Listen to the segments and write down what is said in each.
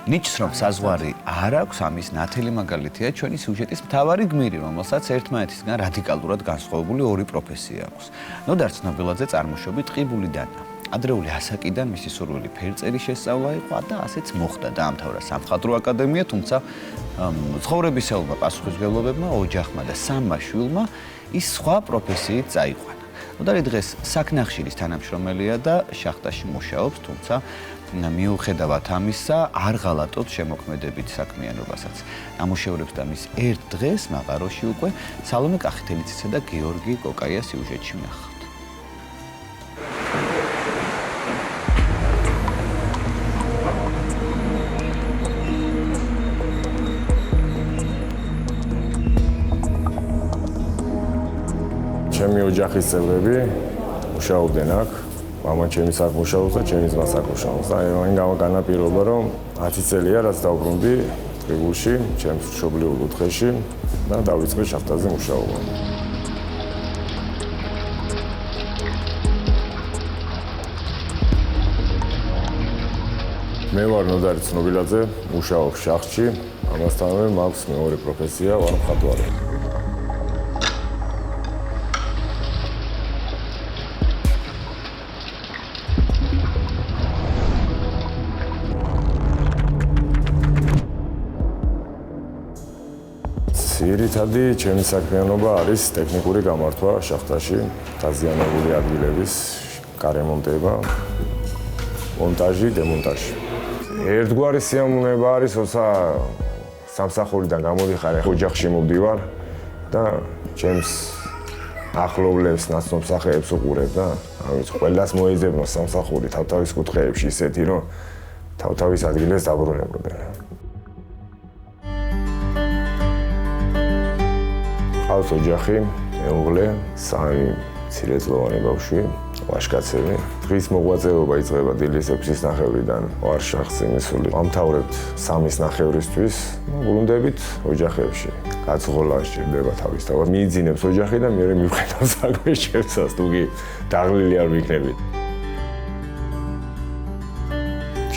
ნიჩს რომ საზღვარი არ აქვს, ამის ნათელი მაგალითია ჩვენი სიუჟეტის მთავარი გმირი, რომელსაც ერთმანეთისგან რადიკალურად განსხვავებული ორი პროფესია აქვს. ნოდარ ცნობილაძე წარმოშობით ყიბულიდანაა. ადრეული ასაკიდან მისი სურვილი ფერწერის შესწავლა იყო და ასეც მოხდა. დაამთავრა სამხატვრო აკადემია, თუმცა ცხოვრებისეულმა პასუხისმგებლობებმა, ოჯახმა და სამმა შვილმა ის სხვა პროფესიით წაიყვანა. ნოდარი დღეს საქნახშირის თანამშრომელია და შახტაში მუშაობს, თუმცა მიუხედავად ამისა, არ ღალატობს შემოქმედებით საქმიანობასაც. ნამუშევრებს და მის ერთ დღეს მაღაროში უკვე სალომე კახითელიძისა და გიორგი კოკაიას სიუჟეტში ვნახავთ. ჩემი ოჯახის წევრები მუშაობდნენ აქ. მამა ჩემი აქ მუშაობს და ჩემი ძმაც აქ მუშაობს. აი ამან განაპირობა რომ 10 წელია რაც დავბრუნდი ტყიბულში, ჩემს მშობლიურ კუთხეში და დავიწყე შახტაზე მუშაობა. მე ვარ ნოდარი ცნობილაძე, მუშაობ შახტში, ამასთანავე მაქვს მეორე პროფესია, ვარ მხატვარი. ძირითადი ჩემი საქმიანობა არის ტექნიკური გამართვა შახტაში, დაზიანებული ადგილების გარემონტება, მონტაჟი, დემონტაჟი. ერთგვარი სიამოვნება არის, როცა სამსახურიდან გამოდიხარ, ოჯახში მოვდივარ და ჩემს ახლობლებს, ნაცნობ სახეებს უყურებ და ამით ყველას მოეძებნო სამსახური თავთავის კუთხეებში ისეთი, რომ თავთავის ადგილას დაბრუნებოდნენ. ყავს ოჯახი, მეუღლე, 3 მცირეწლოვანი ბავშვი, ვაჟკაცები. დღის მოღვაწეობა იწყება დილის 6-ის ნახევრიდან, ვარ შახტზე მისული. ვამთავრებთ 3-ის ნახევრისთვის, ბრუნდებით ოჯახებში. გაცხოვლა სჭირდება თავისთავად. მიიძინებს ოჯახი და მე მივხედავ საქმეს შევსას, თუ კი დაღლილი არ ვიქნები.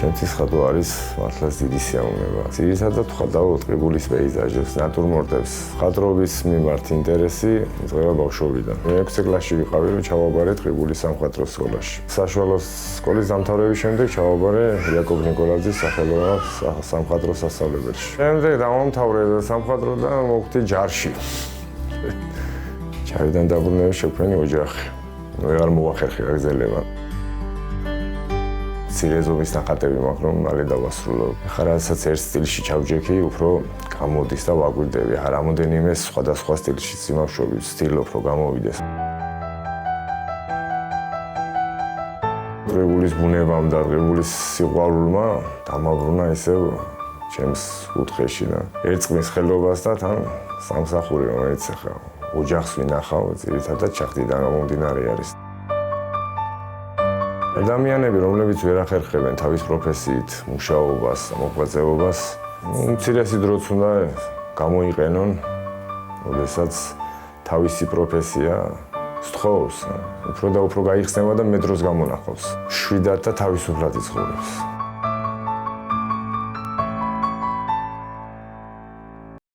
ჩემთვის ხატვა არის მართლაც დიდი სიამოვნება. ძირითადად ვხატავ ტყიბულის პეიზაჟებს, ნატურმორტებს. ხატრობის მიმართ ინტერესი იწყება ბავშვობიდან. მე 6 კლასში ვიყავი, რომ ჩავაბარე ტყიბულის სამხატვრო სკოლაში. საშუალო სკოლის დამთავრების შემდეგ ჩავაბარე იაკობ ნიკოლაძის სახელმწიფო სამხატვრო სასწავლებელში. შემდეგ დავამთავრე სამხატვრო და მოვხდი ჯარში. ჩავიდან დაბრუნების შექმნი ოჯახი. ვეღარ მოვახერხე გაგზელება. სერიოზობის ნახატები მაქვს, რომ მალე დავასრულო. ახლა რასაც ერთ სტილში ჩავჯექი, უფრო გამოდის და ვაგვირდები. რამოდენიმე სხვადასხვა სტილში სიმავშობი ვცდილობ, რომ გამოვიდეს. ტყიბულის ბუნებამ და ტყიბულის სიყვარულმა დამაბრუნა ისევ ჩემს კუთხეში და ერწყმის ხელობას და თან სამსახური, რომელიც ახლა ოჯახს ვინახავ, ძირითადად შახტიდან გამომდინარე არის. ადამიანები, რომლებიც ვერ ახერხებენ თავის პროფესიით მუშაობას, მოღვაწეობას, უმცირესი დროც უნდა გამოიყენონ, როდესაც თავისი პროფესია სთხოვს, უფრო და უფრო გაიხსნება და მე დროს გამონახავს. შვიდად და თავისუფლად იცხოვრებს.